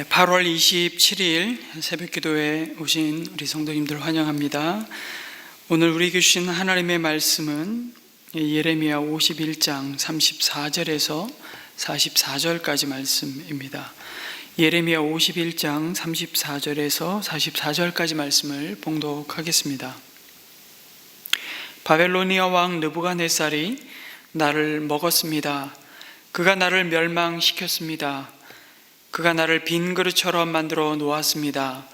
8월 27일 새벽기도에 오신 우리 성도님들 환영합니다. 오늘 우리에게 주신 하나님의 말씀은 예레미야 51장 34절에서 44절까지 말씀입니다. 예레미야 51장 34절에서 44절까지 말씀을 봉독하겠습니다. 바벨로니아 왕 느부갓네살이 나를 먹었습니다. 그가 나를 멸망시켰습니다. 그가 나를 빈 그릇처럼 만들어 놓았습니다.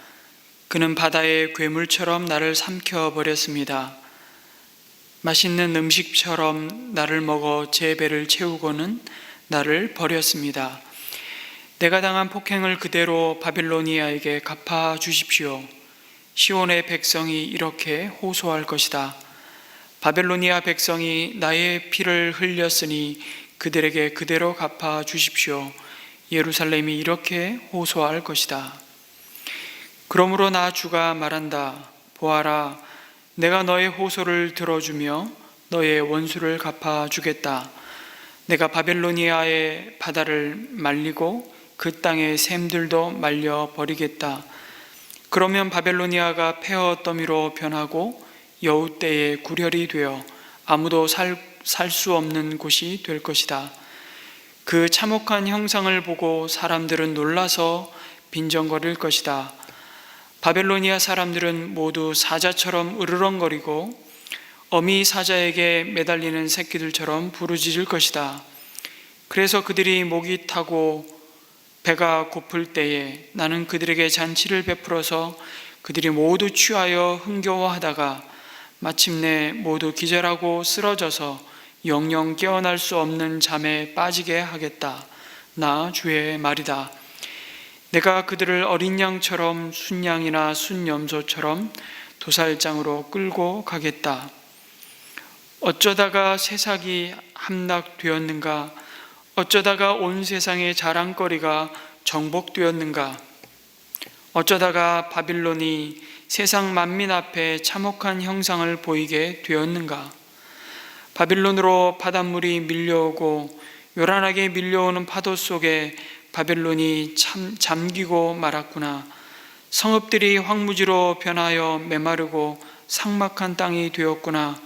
그는 바다의 괴물처럼 나를 삼켜버렸습니다. 맛있는 음식처럼 나를 먹어 제 배를 채우고는 나를 버렸습니다. 내가 당한 폭행을 그대로 바빌로니아에게 갚아 주십시오. 시온의 백성이 이렇게 호소할 것이다. 바벨로니아 백성이 나의 피를 흘렸으니 그들에게 그대로 갚아 주십시오. 예루살렘이 이렇게 호소할 것이다. 그러므로 나 주가 말한다. 보아라, 내가 너의 호소를 들어주며 너의 원수를 갚아주겠다. 내가 바벨로니아의 바다를 말리고 그 땅의 샘들도 말려버리겠다. 그러면 바벨로니아가 폐허 더미로 변하고 여우 떼의 구렬이 되어 아무도 살 수 없는 곳이 될 것이다. 그 참혹한 형상을 보고 사람들은 놀라서 빈정거릴 것이다. 바벨로니아 사람들은 모두 사자처럼 으르렁거리고 어미 사자에게 매달리는 새끼들처럼 부르짖을 것이다. 그래서 그들이 목이 타고 배가 고플 때에 나는 그들에게 잔치를 베풀어서 그들이 모두 취하여 흥겨워하다가 마침내 모두 기절하고 쓰러져서 영영 깨어날 수 없는 잠에 빠지게 하겠다. 나 주의 말이다. 내가 그들을 어린 양처럼 순양이나 순염소처럼 도살장으로 끌고 가겠다. 어쩌다가 새싹이 함락되었는가? 어쩌다가 온 세상의 자랑거리가 정복되었는가? 어쩌다가 바빌론이 세상 만민 앞에 참혹한 형상을 보이게 되었는가? 바빌론으로 바닷물이 밀려오고 요란하게 밀려오는 파도 속에 바벨론이 잠기고 말았구나. 성읍들이 황무지로 변하여 메마르고 삭막한 땅이 되었구나.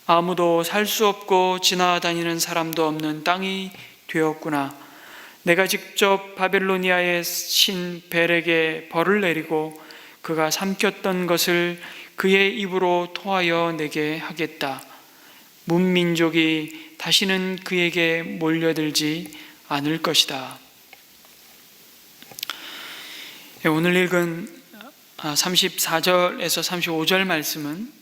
아무도 살 수 없고 지나다니는 사람도 없는 땅이 되었구나. 내가 직접 바벨로니아의 신 벨에게 벌을 내리고 그가 삼켰던 것을 그의 입으로 토하여 내게 하겠다. 문민족이 다시는 그에게 몰려들지 않을 것이다. 오늘 읽은 34절에서 35절 말씀은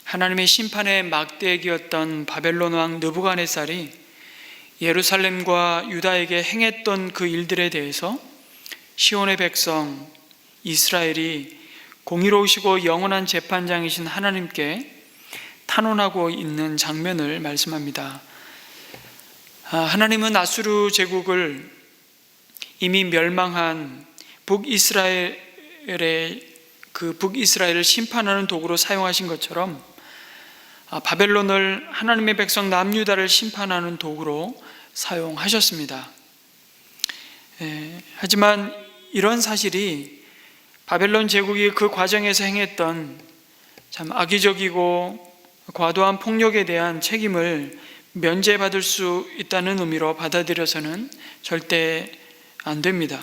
하나님의 심판의 막대기였던 바벨론 왕 느부갓네살이 예루살렘과 유다에게 행했던 그 일들에 대해서 시온의 백성 이스라엘이 공의로우시고 영원한 재판장이신 하나님께 탄원하고 있는 장면을 말씀합니다. 하나님은 아수르 제국을 이미 멸망한 북이스라엘을 심판하는 도구로 사용하신 것처럼 바벨론을 하나님의 백성 남유다를 심판하는 도구로 사용하셨습니다. 하지만 이런 사실이 바벨론 제국이 그 과정에서 행했던 참 악의적이고 과도한 폭력에 대한 책임을 면제받을 수 있다는 의미로 받아들여서는 절대 안 됩니다.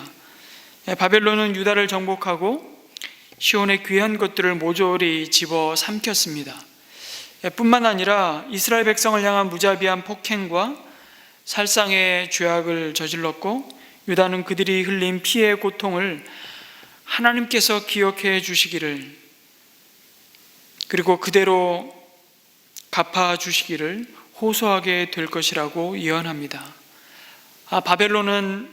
바벨론은 유다를 정복하고 시온의 귀한 것들을 모조리 집어 삼켰습니다. 뿐만 아니라 이스라엘 백성을 향한 무자비한 폭행과 살상의 죄악을 저질렀고 유다는 그들이 흘린 피해의 고통을 하나님께서 기억해 주시기를 그리고 그대로 갚아주시기를 호소하게 될 것이라고 예언합니다. 바벨론은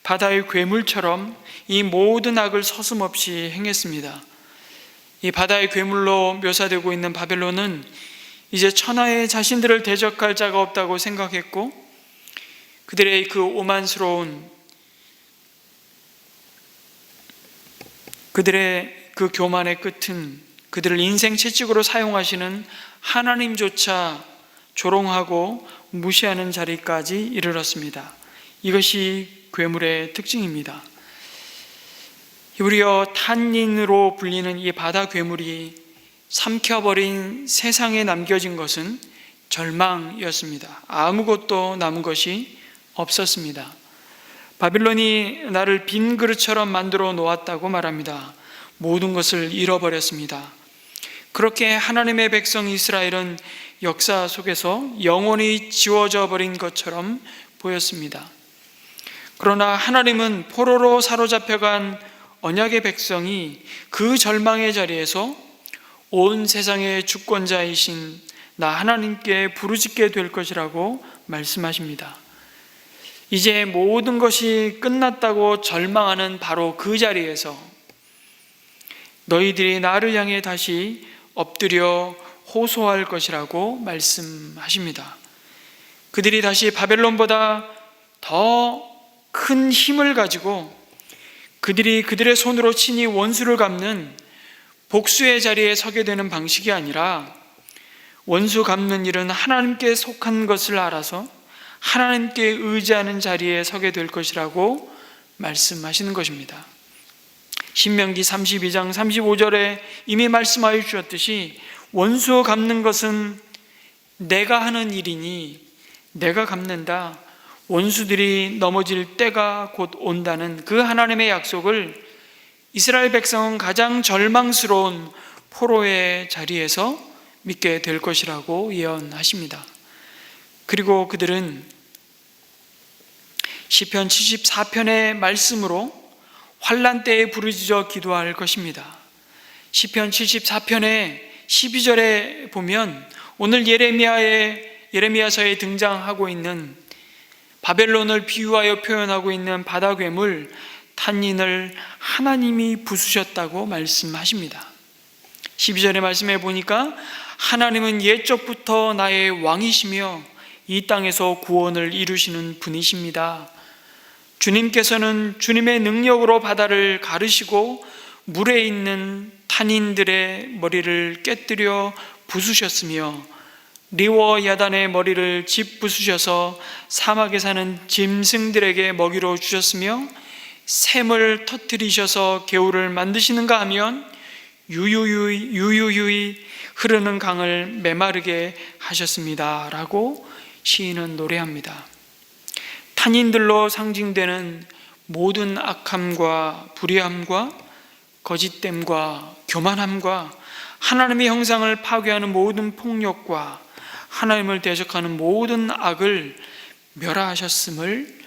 바다의 괴물처럼 이 모든 악을 서슴없이 행했습니다. 이 바다의 괴물로 묘사되고 있는 바벨론은 이제 천하에 자신들을 대적할 자가 없다고 생각했고 그들의 그 오만스러운 그들의 그 교만의 끝은 그들을 인생 채찍으로 사용하시는 하나님조차 조롱하고 무시하는 자리까지 이르렀습니다. 이것이 괴물의 특징입니다. 히브리어 탄닌으로 불리는 이 바다 괴물이 삼켜버린 세상에 남겨진 것은 절망이었습니다. 아무것도 남은 것이 없었습니다. 바빌론이 나를 빈 그릇처럼 만들어 놓았다고 말합니다. 모든 것을 잃어버렸습니다. 그렇게 하나님의 백성 이스라엘은 역사 속에서 영원히 지워져 버린 것처럼 보였습니다. 그러나 하나님은 포로로 사로잡혀간 언약의 백성이 그 절망의 자리에서 온 세상의 주권자이신 나 하나님께 부르짖게 될 것이라고 말씀하십니다. 이제 모든 것이 끝났다고 절망하는 바로 그 자리에서 너희들이 나를 향해 다시 엎드려 호소할 것이라고 말씀하십니다. 그들이 다시 바벨론보다 더 큰 힘을 가지고 그들이 그들의 손으로 친히 원수를 갚는 복수의 자리에 서게 되는 방식이 아니라 원수 갚는 일은 하나님께 속한 것을 알아서 하나님께 의지하는 자리에 서게 될 것이라고 말씀하시는 것입니다. 신명기 32장 35절에 이미 말씀하여 주셨듯이 원수 갚는 것은 내가 하는 일이니 내가 갚는다. 원수들이 넘어질 때가 곧 온다는 그 하나님의 약속을 이스라엘 백성은 가장 절망스러운 포로의 자리에서 믿게 될 것이라고 예언하십니다. 그리고 그들은 시편 74편의 말씀으로 환난 때에 부르짖어 기도할 것입니다. 시편 74편의 12절에 보면 오늘 예레미야서에 등장하고 있는 바벨론을 비유하여 표현하고 있는 바다 괴물 탄닌을 하나님이 부수셨다고 말씀하십니다. 12절의 말씀에 보니까 하나님은 옛적부터 나의 왕이시며 이 땅에서 구원을 이루시는 분이십니다. 주님께서는 주님의 능력으로 바다를 가르시고 물에 있는 탄닌들의 머리를 깨뜨려 부수셨으며 리워 야단의 머리를 짓부수셔서 사막에 사는 짐승들에게 먹이로 주셨으며 샘을 터뜨리셔서 개울을 만드시는가 하면 유유히 흐르는 강을 메마르게 하셨습니다 라고 시인은 노래합니다. 탄닌들로 상징되는 모든 악함과 불의함과 거짓됨과 교만함과 하나님의 형상을 파괴하는 모든 폭력과 하나님을 대적하는 모든 악을 멸하하셨음을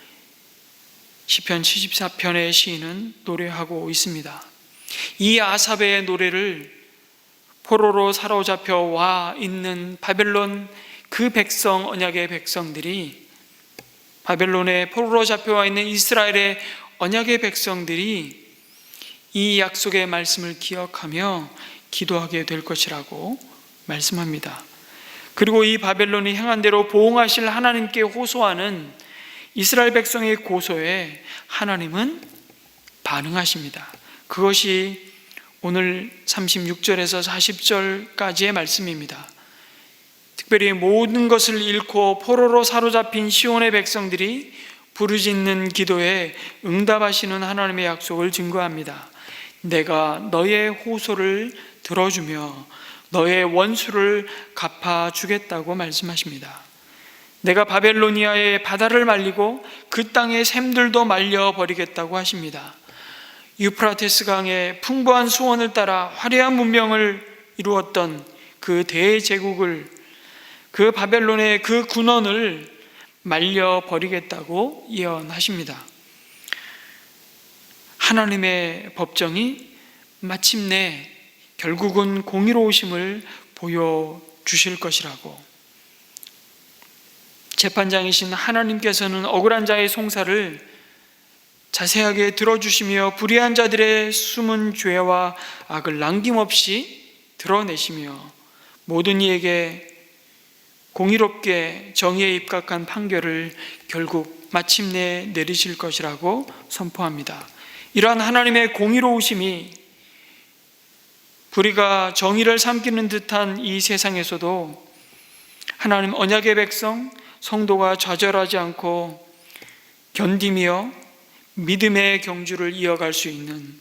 시편 74편의 시인은 노래하고 있습니다. 이 아삽의 노래를 포로로 사로잡혀 와 있는 바벨론 그 백성, 언약의 백성들이, 바벨론에 포로로 잡혀와 있는 이스라엘의 언약의 백성들이 이 약속의 말씀을 기억하며 기도하게 될 것이라고 말씀합니다. 그리고 이 바벨론이 행한 대로 보응하실 하나님께 호소하는 이스라엘 백성의 고소에 하나님은 반응하십니다. 그것이 오늘 36절에서 40절까지의 말씀입니다. 특별히 모든 것을 잃고 포로로 사로잡힌 시온의 백성들이 부르짖는 기도에 응답하시는 하나님의 약속을 증거합니다. 내가 너의 호소를 들어주며 너의 원수를 갚아주겠다고 말씀하십니다. 내가 바벨로니아의 바다를 말리고 그 땅의 샘들도 말려버리겠다고 하십니다. 유프라테스 강의 풍부한 수원을 따라 화려한 문명을 이루었던 그 대제국을, 그 바벨론의 그 군원을 말려버리겠다고 예언하십니다. 하나님의 법정이 마침내 결국은 공의로우심을 보여주실 것이라고, 재판장이신 하나님께서는 억울한 자의 송사를 자세하게 들어주시며 불의한 자들의 숨은 죄와 악을 남김없이 드러내시며 모든 이에게 공의롭게 정의에 입각한 판결을 결국 마침내 내리실 것이라고 선포합니다. 이러한 하나님의 공의로우심이 불의가 정의를 삼키는 듯한 이 세상에서도 하나님 언약의 백성, 성도가 좌절하지 않고 견디며 믿음의 경주를 이어갈 수 있는,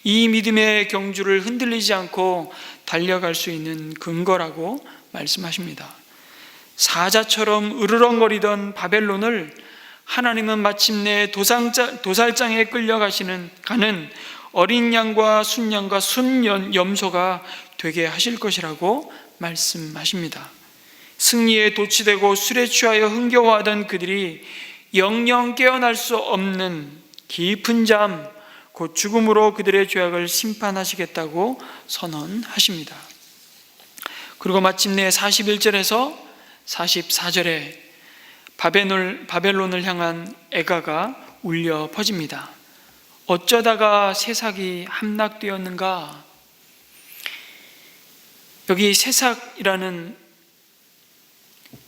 이 믿음의 경주를 흔들리지 않고 달려갈 수 있는 근거라고 말씀하십니다. 사자처럼 으르렁거리던 바벨론을 하나님은 마침내 도살장에 가는 어린 양과 순양과 순염소가 되게 하실 것이라고 말씀하십니다. 승리에 도취되고 술에 취하여 흥겨워하던 그들이 영영 깨어날 수 없는 깊은 잠, 곧 죽음으로 그들의 죄악을 심판하시겠다고 선언하십니다. 그리고 마침내 41절에서 44절에 바벨론을 향한 애가가 울려 퍼집니다. 어쩌다가 새삭이 함락되었는가? 여기 새삭이라는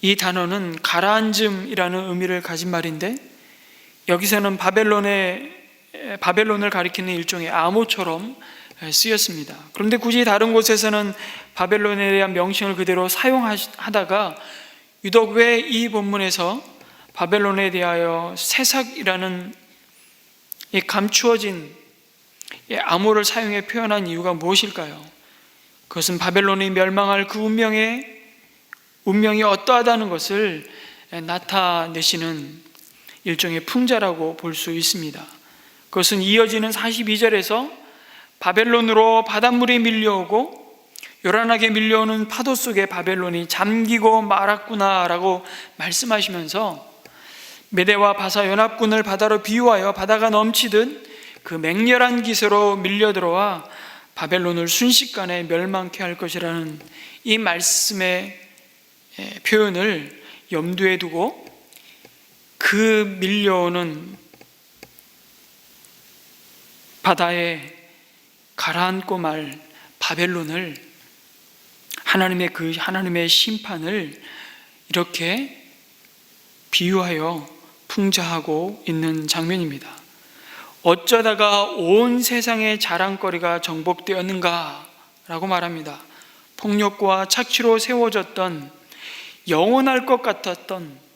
이 단어는 가라앉음이라는 의미를 가진 말인데, 여기서는 바벨론을 가리키는 일종의 암호처럼 쓰였습니다. 그런데 굳이 다른 곳에서는 바벨론에 대한 명칭을 그대로 사용하다가 유독 왜 이 본문에서 바벨론에 대하여 새삭이라는 이 감추어진 암호를 사용해 표현한 이유가 무엇일까요? 그것은 바벨론이 멸망할 그 운명이 어떠하다는 것을 나타내시는 일종의 풍자라고 볼 수 있습니다. 그것은 이어지는 42절에서 바벨론으로 바닷물이 밀려오고 요란하게 밀려오는 파도 속에 바벨론이 잠기고 말았구나 라고 말씀하시면서 메대와 바사 연합군을 바다로 비유하여 바다가 넘치듯 그 맹렬한 기세로 밀려들어와 바벨론을 순식간에 멸망케 할 것이라는 이 말씀의 표현을 염두에 두고 그 밀려오는 바다에 가라앉고 말 바벨론을 하나님의 심판을 이렇게 비유하여 풍자하고 있는 장면입니다. 어쩌다가 온 세상의 자랑거리가 정복되었는가 라고 말합니다. 폭력과 착취로 세워졌던, 영원할 것 같았던,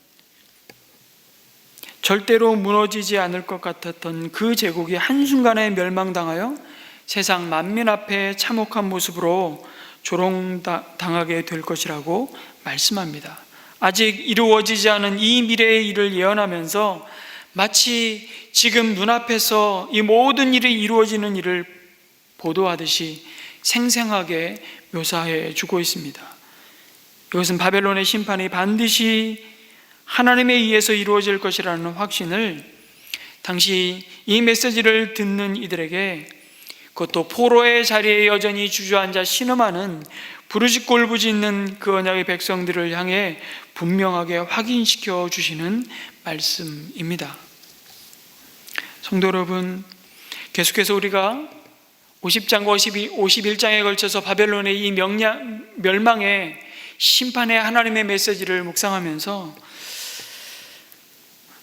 절대로 무너지지 않을 것 같았던 그 제국이 한순간에 멸망당하여 세상 만민 앞에 참혹한 모습으로 조롱당하게 될 것이라고 말씀합니다. 아직 이루어지지 않은 이 미래의 일을 예언하면서 마치 지금 눈앞에서 이 모든 일이 이루어지는 일을 보도하듯이 생생하게 묘사해 주고 있습니다. 이것은 바벨론의 심판이 반드시 하나님에 의해서 이루어질 것이라는 확신을 당시 이 메시지를 듣는 이들에게, 그것도 포로의 자리에 여전히 주저앉아 신음하는 부르짖고 울부짖는 그 언약의 백성들을 향해 분명하게 확인시켜 주시는 말씀입니다. 성도 여러분, 계속해서 우리가 50장과 51장에 걸쳐서 바벨론의 이 멸망의 심판의 하나님의 메시지를 묵상하면서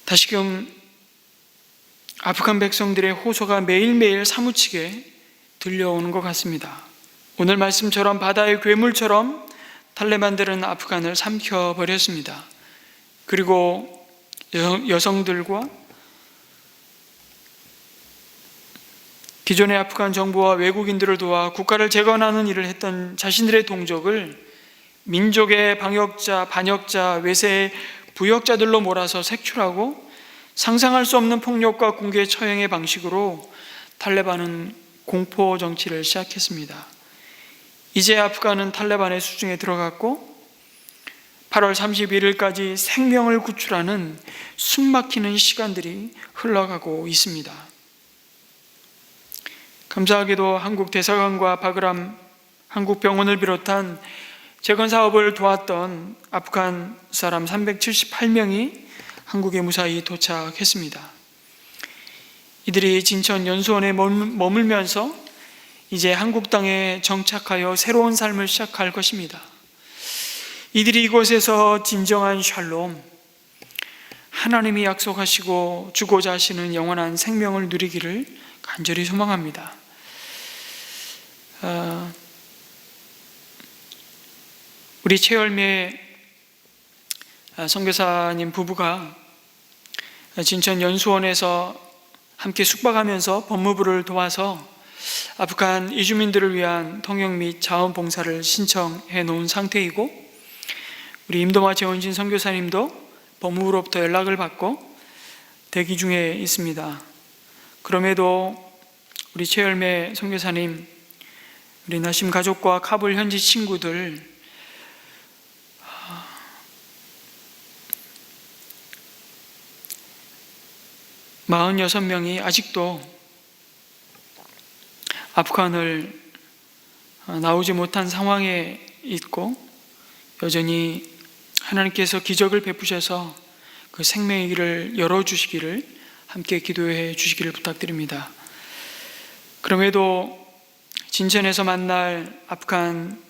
다시금 아프간 백성들의 호소가 매일매일 사무치게 들려오는 것 같습니다. 오늘 말씀처럼 바다의 괴물처럼 탈레반들은 아프간을 삼켜버렸습니다. 그리고 여성들과 기존의 아프간 정부와 외국인들을 도와 국가를 재건하는 일을 했던 자신들의 동족을 민족의 반역자, 외세의 부역자들로 몰아서 색출하고 상상할 수 없는 폭력과 궁계 처형의 방식으로 탈레반은 공포 정치를 시작했습니다. 이제 아프간은 탈레반의 수중에 들어갔고 8월 31일까지 생명을 구출하는 숨막히는 시간들이 흘러가고 있습니다. 감사하게도 한국 대사관과 바그람 한국 병원을 비롯한 재건 사업을 도왔던 아프간 사람 378명이 한국에 무사히 도착했습니다. 이들이 진천 연수원에 머물면서 이제 한국 땅에 정착하여 새로운 삶을 시작할 것입니다. 이들이 이곳에서 진정한 샬롬, 하나님이 약속하시고 주고자 하시는 영원한 생명을 누리기를 간절히 소망합니다. 우리 최열매 선교사님 부부가 진천 연수원에서 함께 숙박하면서 법무부를 도와서 아프간 이주민들을 위한 통역 및 자원봉사를 신청해 놓은 상태이고, 우리 임동화 재원진 선교사님도 법무부로부터 연락을 받고 대기 중에 있습니다. 그럼에도 우리 최열매 선교사님, 우리 나심 가족과 카불 현지 친구들 46명이 아직도 아프간을 나오지 못한 상황에 있고, 여전히 하나님께서 기적을 베푸셔서 그 생명의 길을 열어주시기를 함께 기도해 주시기를 부탁드립니다. 그럼에도 진천에서 만날 아프간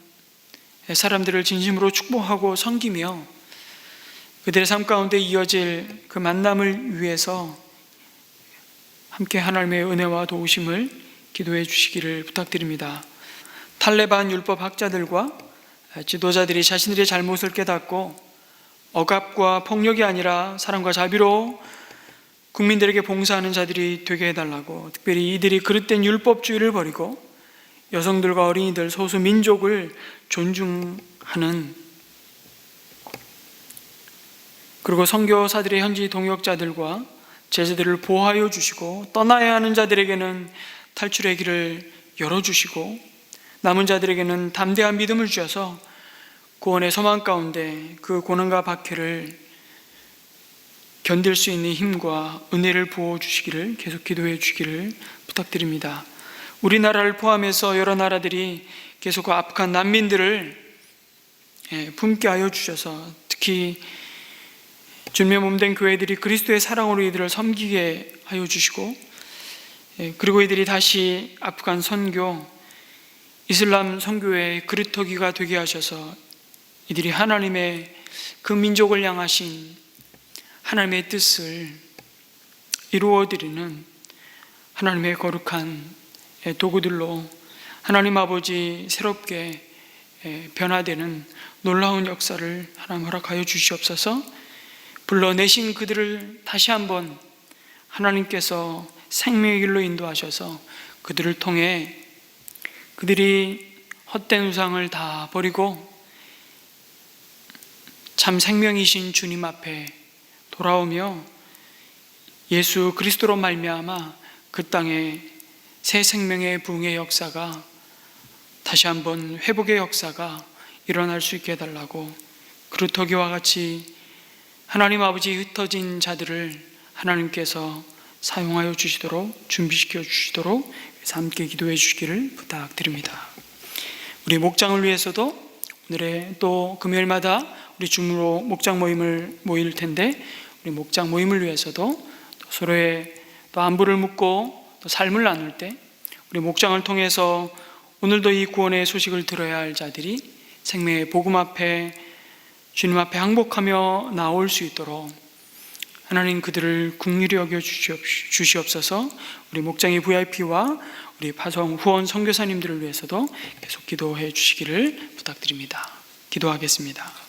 사람들을 진심으로 축복하고 섬기며 그들의 삶 가운데 이어질 그 만남을 위해서 함께 하나님의 은혜와 도우심을 기도해 주시기를 부탁드립니다. 탈레반 율법 학자들과 지도자들이 자신들의 잘못을 깨닫고 억압과 폭력이 아니라 사랑과 자비로 국민들에게 봉사하는 자들이 되게 해달라고, 특별히 이들이 그릇된 율법주의를 버리고 여성들과 어린이들, 소수 민족을 존중하는, 그리고 선교사들의 현지 동역자들과 제자들을 보호하여 주시고, 떠나야 하는 자들에게는 탈출의 길을 열어주시고, 남은 자들에게는 담대한 믿음을 주셔서 구원의 소망 가운데 그 고난과 박해를 견딜 수 있는 힘과 은혜를 부어주시기를 계속 기도해 주시기를 부탁드립니다. 우리나라를 포함해서 여러 나라들이 계속 그 아프간 난민들을 품게 하여 주셔서, 특히 주님의 몸된 교회들이 그리스도의 사랑으로 이들을 섬기게 하여 주시고, 그리고 이들이 다시 아프간 선교, 이슬람 선교의 그릇터기가 되게 하셔서 이들이 하나님의 그 민족을 향하신 하나님의 뜻을 이루어드리는 하나님의 거룩한 도구들로 하나님 아버지 새롭게 변화되는 놀라운 역사를 하나님 허락하여 주시옵소서. 불러내신 그들을 다시 한번 하나님께서 생명의 길로 인도하셔서 그들을 통해 그들이 헛된 우상을 다 버리고 참 생명이신 주님 앞에 돌아오며 예수 그리스도로 말미암아 그 땅에 새 생명의 부흥의 역사가, 다시 한번 회복의 역사가 일어날 수 있게 해달라고, 그루터기와 같이 하나님 아버지 흩어진 자들을 하나님께서 사용하여 주시도록, 준비시켜 주시도록 함께 기도해 주시기를 부탁드립니다. 우리 목장을 위해서도 오늘의 또 금요일마다 우리 줌으로 목장 모임을 모일 텐데, 우리 목장 모임을 위해서도 또 서로의 또 안부를 묻고 또 삶을 나눌 때 우리 목장을 통해서 오늘도 이 구원의 소식을 들어야 할 자들이 생명의 복음 앞에, 주님 앞에 항복하며 나올 수 있도록 하나님 그들을 긍휼히 여겨 주시옵소서. 우리 목장의 VIP와 우리 파송 후원 선교사님들을 위해서도 계속 기도해 주시기를 부탁드립니다. 기도하겠습니다.